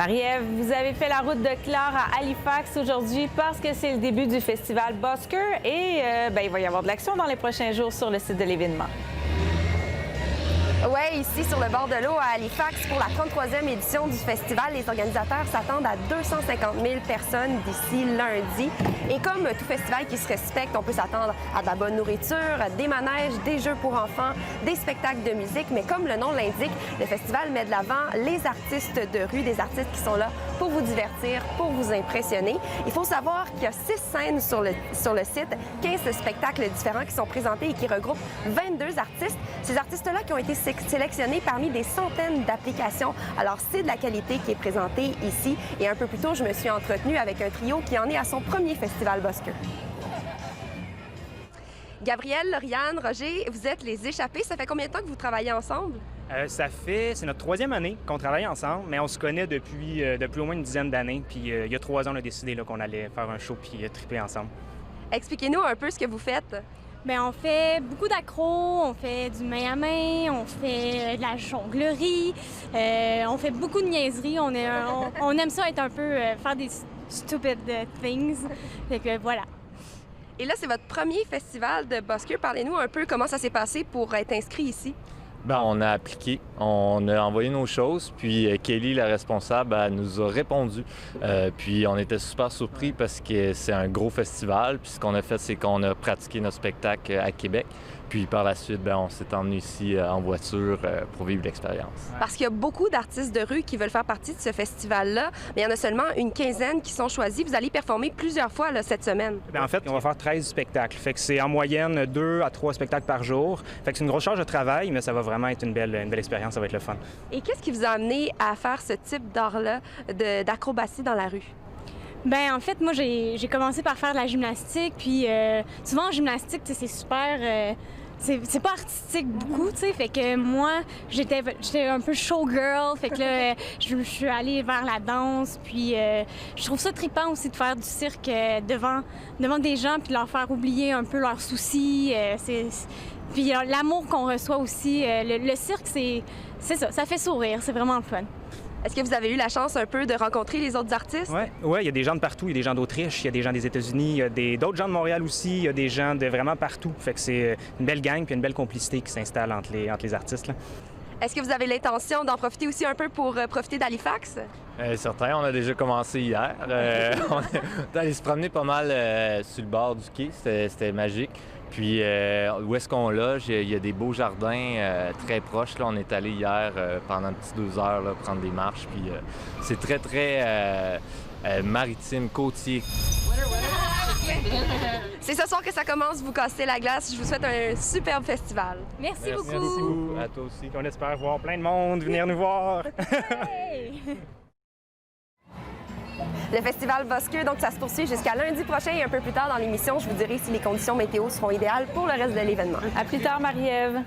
Marie-Ève, vous avez fait la route de Clare à Halifax aujourd'hui parce que c'est le début du festival Busker et il va y avoir de l'action dans les prochains jours sur le site de l'événement. Oui, ici sur le bord de l'eau à Halifax pour la 33e édition du festival, les organisateurs s'attendent à 250 000 personnes d'ici lundi. Et comme tout festival qui se respecte, on peut s'attendre à de la bonne nourriture, des manèges, des jeux pour enfants, des spectacles de musique. Mais comme le nom l'indique, le festival met de l'avant les artistes de rue, des artistes qui sont là pour vous divertir, pour vous impressionner. Il faut savoir qu'il y a 6 scènes sur le site, 15 spectacles différents qui sont présentés et qui regroupent 22 artistes. Ces artistes-là qui ont été sélectionnés parmi des centaines d'applications. Alors, c'est de la qualité qui est présentée ici. Et un peu plus tôt, je me suis entretenue avec un trio qui en est à son premier festival Busker. Gabrielle, Lauriane, Roger, vous êtes les échappés. Ça fait combien de temps que vous travaillez ensemble? C'est notre 3e année qu'on travaille ensemble, mais on se connaît depuis au moins une dizaine d'années. Puis il y a 3 ans, on a décidé qu'on allait faire un show puis triper ensemble. Expliquez-nous un peu ce que vous faites. Bien, on fait beaucoup d'accros, on fait du main à main, on fait de la jonglerie, on fait beaucoup de niaiseries. On aime ça être un peu, faire des stupid things. Fait que voilà. Et là, c'est votre premier festival de Busker. Parlez-nous un peu comment ça s'est passé pour être inscrit ici. On a appliqué, on a envoyé nos choses, puis Kelly, la responsable, elle nous a répondu. Puis on était super surpris parce que c'est un gros festival. Puis ce qu'on a fait, c'est qu'on a pratiqué notre spectacle à Québec. Puis par la suite, on s'est emmené ici en voiture pour vivre l'expérience. Parce qu'il y a beaucoup d'artistes de rue qui veulent faire partie de ce festival-là, mais il y en a seulement une quinzaine qui sont choisis. Vous allez performer plusieurs fois là, cette semaine. En fait, on va faire 13 spectacles. Fait que c'est en moyenne 2 à 3 spectacles par jour. Fait que c'est une grosse charge de travail, mais ça va vraiment être une belle expérience. Ça va être le fun. Et qu'est-ce qui vous a amené à faire ce type d'art-là, d'acrobatie dans la rue? Bien, en fait, moi, j'ai commencé par faire de la gymnastique, puis souvent en gymnastique, c'est super... c'est pas artistique beaucoup, tu sais, fait que moi, j'étais un peu showgirl, fait que là, je suis allée vers la danse, puis je trouve ça trippant aussi de faire du cirque devant des gens, puis de leur faire oublier un peu leurs soucis, puis l'amour qu'on reçoit aussi. Le cirque, c'est ça fait sourire, c'est vraiment le fun. Est-ce que vous avez eu la chance un peu de rencontrer les autres artistes? Oui, il y a des gens de partout. Il y a des gens d'Autriche, il y a des gens des États-Unis, il y a d'autres gens de Montréal aussi, il y a des gens de vraiment partout. Fait que c'est une belle gang puis une belle complicité qui s'installe entre les artistes, là. Est-ce que vous avez l'intention d'en profiter aussi un peu pour profiter d'Halifax? Certain, on a déjà commencé hier. On est allé se promener pas mal sur le bord du quai, c'était magique. Puis où est-ce qu'on loge? Il y a des beaux jardins très proches. Là, on est allé hier pendant un petit 2 heures là, prendre des marches. Puis c'est très, très maritime, côtier. C'est ce soir que ça commence, vous cassez la glace. Je vous souhaite un superbe festival. Merci beaucoup. Merci beaucoup. À toi aussi. On espère voir plein de monde venir nous voir. Hey! Le festival Busker, donc ça se poursuit jusqu'à lundi prochain et un peu plus tard dans l'émission, je vous dirai si les conditions météo seront idéales pour le reste de l'événement. À plus tard, Marie-Ève.